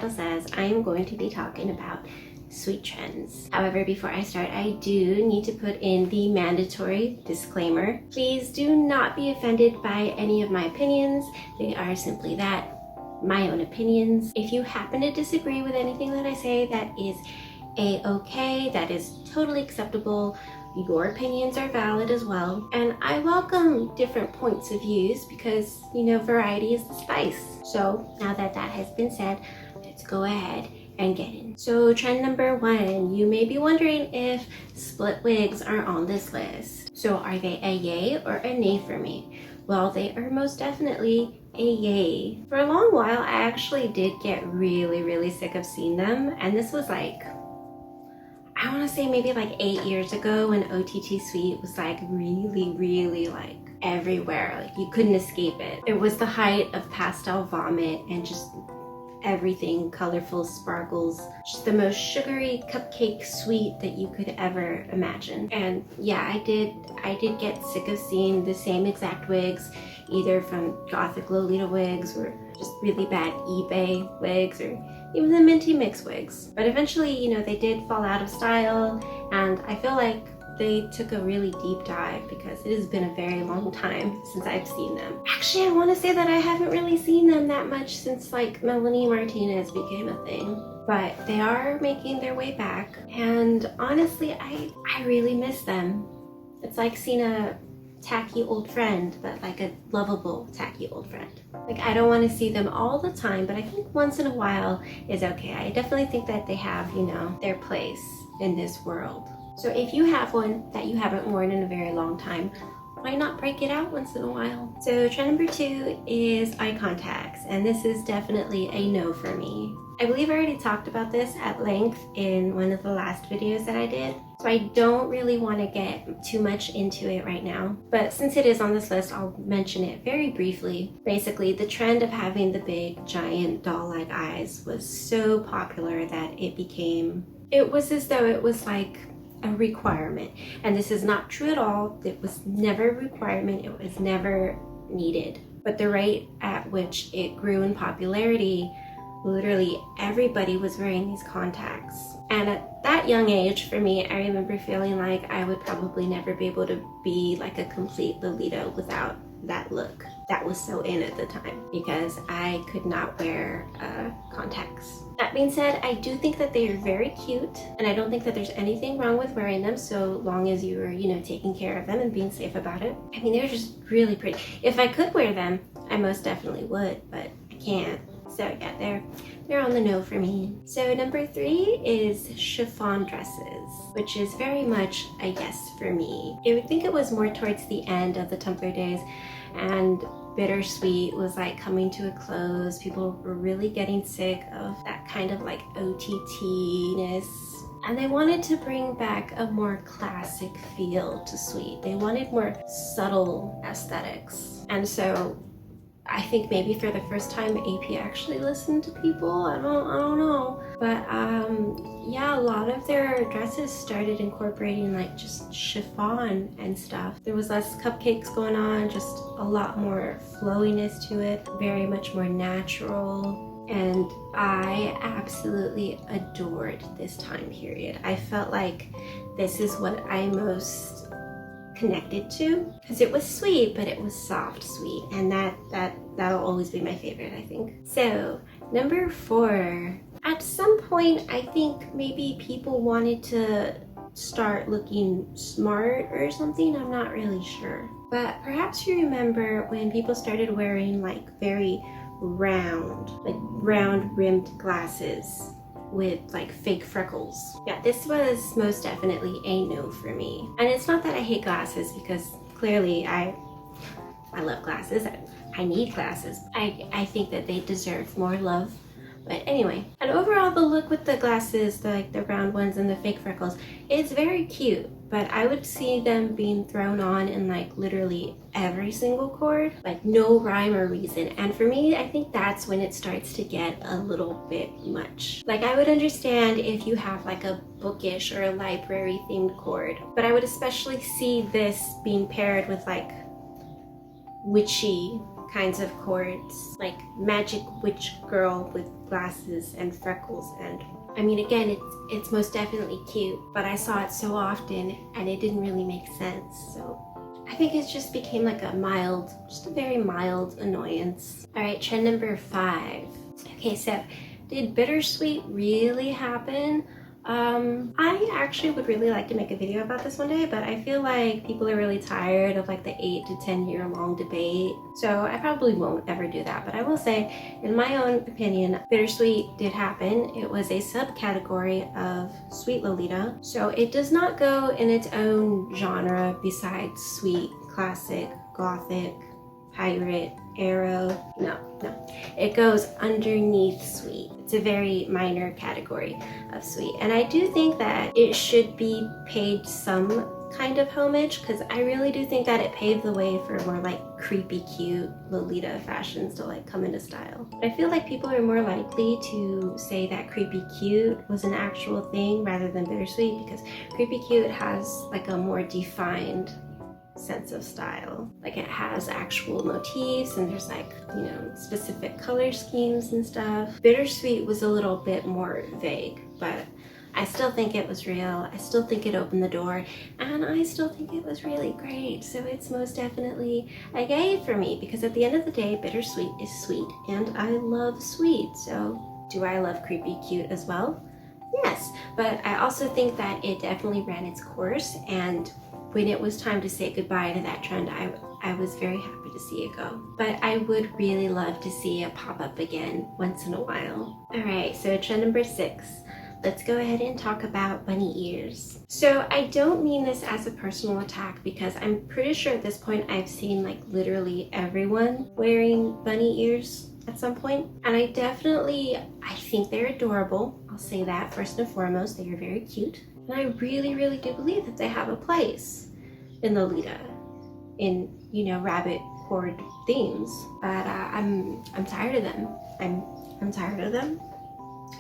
title says, I am going to be talking about sweet trends. However, before I start, I do need to put in the mandatory disclaimer. Please do not be offended by any of my opinions. They are simply that, my own opinions. If you happen to disagree with anything that I say, that is a-okay. That is totally acceptable. Your opinions are valid as well. And I welcome different points of views because, you know, variety is the spice. So now that that has been said, let's go ahead and get in. So trend number 1, you may be wondering if split wigs are on this list. So are they a yay or a nay for me? Well, they are most definitely a yay. For a long while, I actually did get really sick of seeing them. And this was like, I want to say maybe like 8 years ago when OTT Sweet was like really like everywhere. Like you couldn't escape it. It was the height of pastel vomit and just everything colorful, sparkles, just the most sugary cupcake sweet that you could ever imagine. And yeah, I did get sick of seeing the same exact wigs, either from Gothic Lolita wigs or just really bad eBay wigs or even the Minty Mix wigs. But eventually, you know, they did fall out of style, and I feel like they took a really deep dive because it has been a very long time since I've seen them. Actually, I want to say that I haven't really seen them that much since like Melanie Martinez became a thing. But they are making their way back, and honestly, I really miss them. It's like seeing a tacky old friend, but like a lovable tacky old friend. Like I don't want to see them all the time, but I think once in a while is okay. I definitely think that they have, you know, their place in this world. So if you have one that you haven't worn in a very long time, why not break it out once in a while? So trend number 2 is eye contacts, and this is definitely a no for me. I believe I already talked about this at length in one of the last videos that I did, so I don't really want to get too much into it right now. But since it is on this list, I'll mention it very briefly. Basically, the trend of having the big, giant, doll-like eyes was so popular that it was as though it was like a requirement. And this is not true at all. It was never a requirement. It was never needed. But the rate at which it grew in popularity, literally everybody was wearing these contacts. And at that young age, for me, I remember feeling like I would probably never be able to be like a complete Lolita without that look. That was so in at the time because I could not wear contacts. That being said, I do think that they are very cute, and I don't think that there's anything wrong with wearing them so long as you are, you know, taking care of them and being safe about it. I mean, they're just really pretty. If I could wear them, I most definitely would, but I can't. So yeah, they're on the no for me. So number 3 is chiffon dresses, which is very much a yes for me. I would think it was more towards the end of the Tumblr days, and Bittersweet was like coming to a close. People were really getting sick of that kind of like OTT-ness. And they wanted to bring back a more classic feel to Sweet. They wanted more subtle aesthetics. And so I think maybe for the first time AP actually listened to people. I don't know. But yeah, a lot of their dresses started incorporating like just chiffon and stuff. There was less cupcakes going on, just a lot more flowiness to it, very much more natural. And I absolutely adored this time period. I felt like this is what I most connected to, because it was sweet, but it was soft sweet, and that'll always be my favorite, I think. So number 4, at some point I think maybe people wanted to start looking smart or something. I'm not really sure, but perhaps you remember when people started wearing like very round rimmed glasses with like fake freckles. Yeah, this was most definitely a no for me. And it's not that I hate glasses, because clearly I love glasses. I need glasses. I think that they deserve more love. But anyway, and overall the look with the glasses, the round ones and the fake freckles, is very cute. But I would see them being thrown on in like literally every single cord, like no rhyme or reason. And for me, I think that's when it starts to get a little bit much. Like I would understand if you have like a bookish or a library themed cord, but I would especially see this being paired with like witchy kinds of cords, like magic witch girl with glasses and freckles. And I mean, again, it's most definitely cute, but I saw it so often and it didn't really make sense. So I think it just became like just a very mild annoyance. All right, trend number 5. Okay, so did bittersweet really happen? I actually would really like to make a video about this one day, but I feel like people are really tired of like the 8 to 10 year long debate. So I probably won't ever do that, but I will say, in my own opinion, bittersweet did happen. It was a subcategory of sweet Lolita. So it does not go in its own genre besides sweet, classic, gothic, pirate, arrow. No. It goes underneath sweet. It's a very minor category of sweet. And I do think that it should be paid some kind of homage, because I really do think that it paved the way for more like creepy cute Lolita fashions to like come into style. I feel like people are more likely to say that creepy cute was an actual thing rather than bittersweet, because creepy cute has like a more defined sense of style. Like it has actual motifs and there's like, you know, specific color schemes and stuff. Bittersweet was a little bit more vague, but I still think it was real. I still think it opened the door, and I still think it was really great. So it's most definitely a yay for me, because at the end of the day, bittersweet is sweet and I love sweet. So do I love creepy cute as well? Yes, but I also think that it definitely ran its course, and when it was time to say goodbye to that trend, I was very happy to see it go. But I would really love to see it pop up again once in a while. All right, so trend number 6. Let's go ahead and talk about bunny ears. So I don't mean this as a personal attack, because I'm pretty sure at this point I've seen like literally everyone wearing bunny ears at some point. And I think they're adorable. I'll say that first and foremost. They are very cute. And I really, really do believe that they have a place in Lolita, in, you know, rabbit cord themes. But I'm tired of them. I'm tired of them.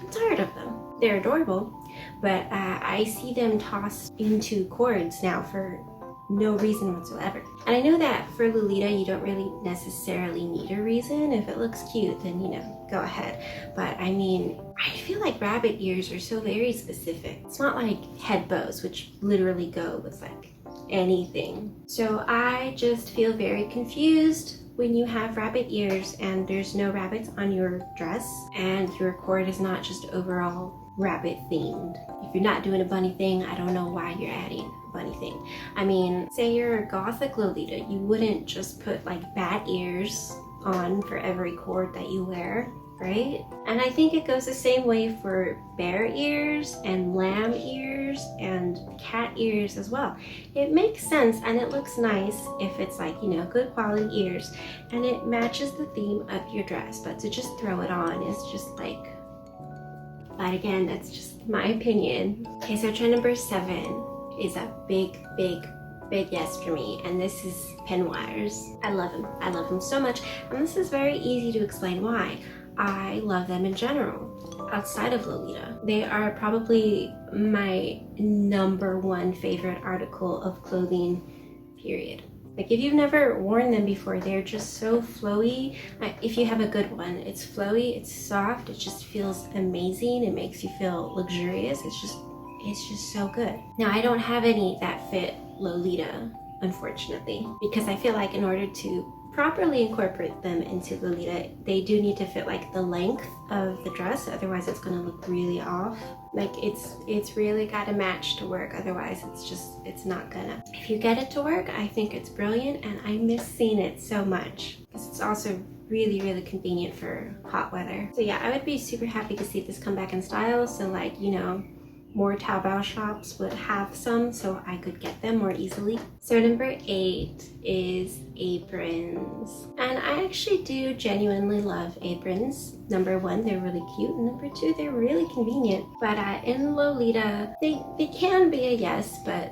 I'm tired of them. They're adorable, but I see them tossed into cords now for no reason whatsoever. And I know that for Lolita, you don't really necessarily need a reason. If it looks cute, then, you know, go ahead. But I mean, I feel like rabbit ears are so very specific. It's not like head bows, which literally go with like anything. So I just feel very confused when you have rabbit ears and there's no rabbits on your dress and your cord is not just overall rabbit themed. If you're not doing a bunny thing, I don't know why you're adding a bunny thing. I mean, say you're a gothic Lolita, you wouldn't just put like bat ears on for every cord that you wear, right? And I think it goes the same way for bear ears and lamb ears and cat ears as well. It makes sense and it looks nice if it's like, you know, good quality ears and it matches the theme of your dress, but to just throw it on is just like, but again, that's just my opinion. Okay, so trend number 7 is a big yes for me, and this is pin wires. I love them. I love them so much, and this is very easy to explain why. I love them in general, outside of Lolita. They are probably my number 1 favorite article of clothing, period. Like if you've never worn them before, they're just so flowy. If you have a good one, it's flowy, it's soft, it just feels amazing. It makes you feel luxurious. It's just so good. Now I don't have any that fit Lolita, unfortunately, because I feel like in order to properly incorporate them into Lolita, they do need to fit like the length of the dress, otherwise it's going to look really off. Like it's really got to match to work, otherwise it's not gonna. If you get it to work, I think it's brilliant, and I miss seeing it so much because it's also really convenient for hot weather. So yeah, I would be super happy to see this come back in style, so like, you know, more Taobao shops would have some so I could get them more easily. So number 8 is aprons. And I actually do genuinely love aprons. Number 1, they're really cute. And number 2, they're really convenient. But in Lolita, they can be a yes, but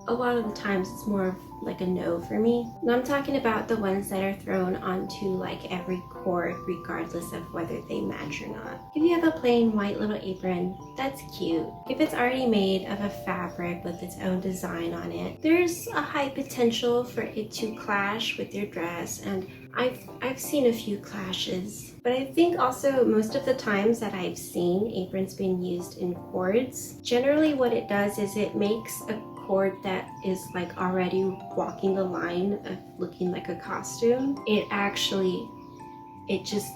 a lot of the times it's more of like a no for me. And I'm talking about the ones that are thrown onto like every cord regardless of whether they match or not. If you have a plain white little apron, that's cute. If it's already made of a fabric with its own design on it, there's a high potential for it to clash with your dress, and I've seen a few clashes, but I think also most of the times that I've seen aprons being used in cords, generally what it does is it makes a cord that is like already walking the line of looking like a costume. It just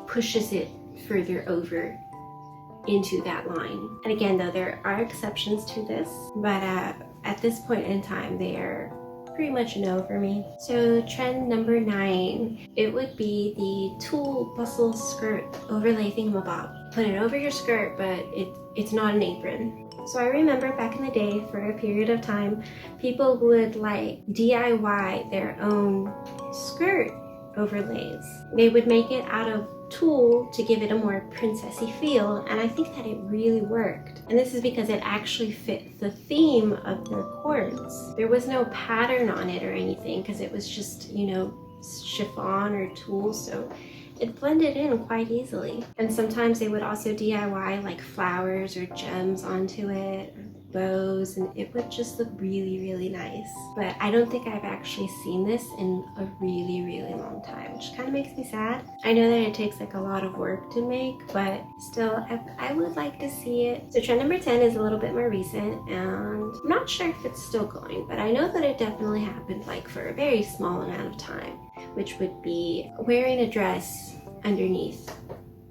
pushes it further over into that line. And again, though, there are exceptions to this, but at this point in time, they are pretty much a no for me. So trend number 9, it would be the tulle bustle skirt overlay thingamabob. Put it over your skirt, but it's not an apron. So I remember back in the day, for a period of time, people would like DIY their own skirt overlays. They would make it out of tulle to give it a more princessy feel, and I think that it really worked. And this is because it actually fit the theme of their cords. There was no pattern on it or anything because it was just, you know, chiffon or tulle, so it blended in quite easily. And sometimes they would also DIY like flowers or gems onto it, or bows, and it would just look really, really nice. But I don't think I've actually seen this in a really, really long time, which kind of makes me sad. I know that it takes like a lot of work to make, but still, I would like to see it. So trend number 10 is a little bit more recent, and I'm not sure if it's still going, but I know that it definitely happened like for a very small amount of time, which would be wearing a dress underneath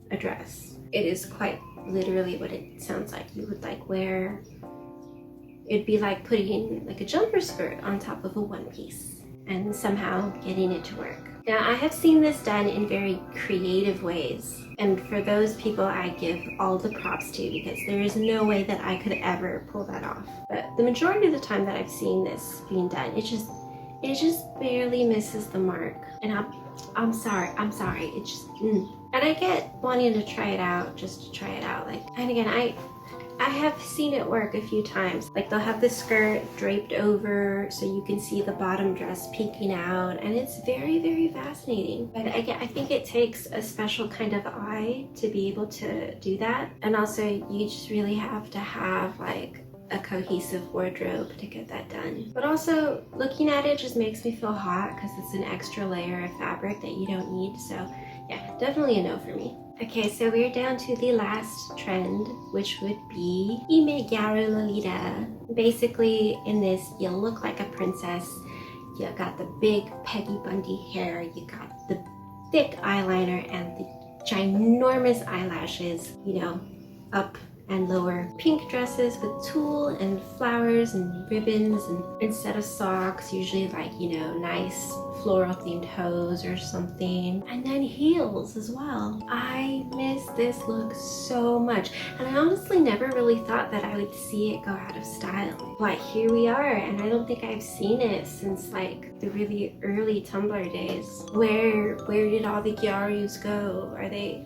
a dress. It is quite literally what it sounds like. You would like wear, it'd be like putting like a jumper skirt on top of a one piece and somehow getting it to work. Now I have seen this done in very creative ways, and for those people I give all the props to, because there is no way that I could ever pull that off. But the majority of the time that I've seen this being done, it just barely misses the mark. And I'm sorry, it just And I get wanting to try it out just to try it out. Like, and again, I have seen it work a few times. Like they'll have the skirt draped over so you can see the bottom dress peeking out, and it's very, very fascinating. But I think it takes a special kind of eye to be able to do that. And also you just really have to have like a cohesive wardrobe to get that done. But also looking at it just makes me feel hot because it's an extra layer of fabric that you don't need. So yeah, definitely a no for me. Okay, so we're down to the last trend, which would be imega Lolita. Basically, in this, you look like a princess. You got the big Peggy Bundy hair, you got the thick eyeliner and the ginormous eyelashes, you know, up and lower. Pink dresses with tulle and flowers and ribbons, and instead of socks, usually like, you know, nice floral themed hose or something, and then heels as well. I miss this look so much, and I honestly never really thought that I would see it go out of style. But here we are, and I don't think I've seen it since like the really early Tumblr days. Where did all the gyarus go? Are they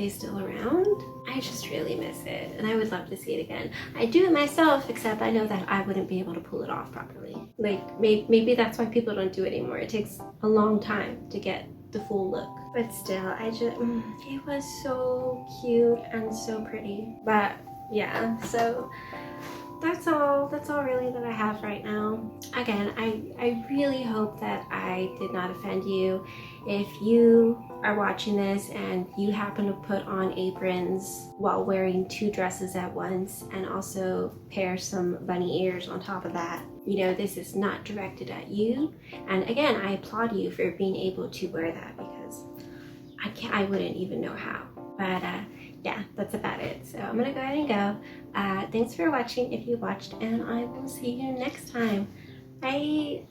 still around? I just really miss it, and I would love to see it again. I do it myself, except I know that I wouldn't be able to pull it off properly. Like, maybe that's why people don't do it anymore. It takes a long time to get the full look. But still, it was so cute and so pretty. But yeah, so that's all really that I have right now. Again, I really hope that I did not offend you. If you are watching this and you happen to put on aprons while wearing 2 dresses at once and also pair some bunny ears on top of that, you know, this is not directed at you. And again, I applaud you for being able to wear that, because I wouldn't even know how. But yeah, that's about it. So I'm gonna go ahead and go. Thanks for watching if you watched, and I will see you next time. Bye.